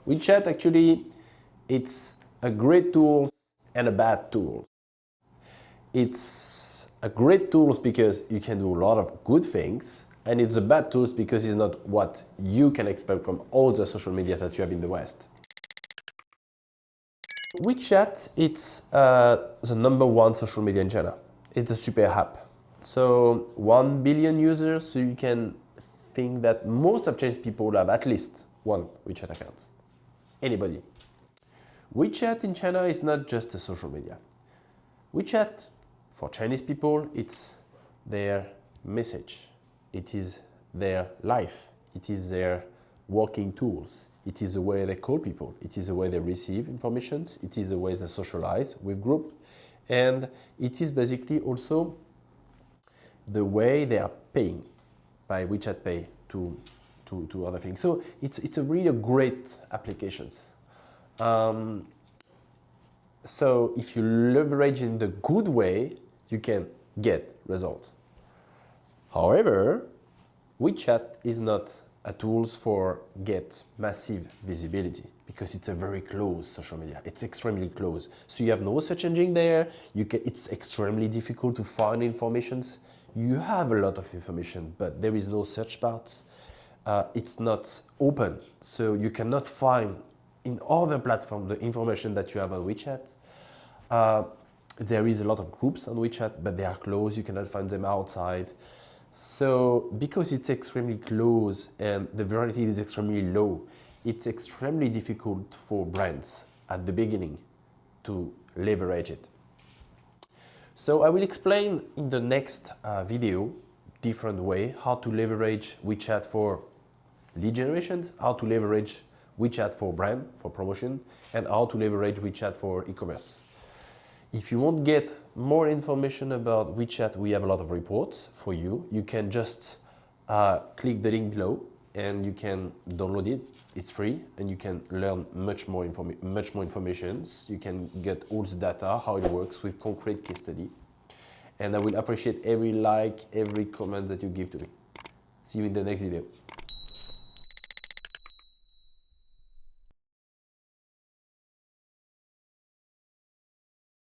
WeChat actually, it's a great tool and a bad tool. It's a great tool because you can do a lot of good things, and it's a bad tool because it's not what you can expect from all the social media that you have in the West. WeChat, it's the #1 social media in China. It's a super app. So 1 billion users, so you can think that most of Chinese people have at least one WeChat account. Anybody. WeChat in China is not just a social media. WeChat, for Chinese people, it's their message. It is their life. It is their working tools. It is the way they call people. It is the way they receive information. It is the way they socialize with group. And it is basically also the way they are paying by WeChat Pay to other things. So it's a really great application. So if you leverage in the good way, you can get results. However, WeChat is not a tool for get massive visibility because it's a very close social media. It's extremely close. So you have no search engine there. It's extremely difficult to find information. You have a lot of information, but there is no search part. It's not open, so you cannot find in other platforms the information that you have on WeChat. There is a lot of groups on WeChat, but they are closed. You cannot find them outside. So because it's extremely close and the variety is extremely low, it's extremely difficult for brands at the beginning to leverage it. So I will explain in the next video different way how to leverage WeChat for lead generation, how to leverage WeChat for brand, for promotion, and how to leverage WeChat for e-commerce. If you want to get more information about WeChat, we have a lot of reports for you. You can just click the link below and you can download it. It's free and you can learn much more information. You can get all the data, how it works with concrete case study. And I will appreciate every like, every comment that you give to me. See you in the next video.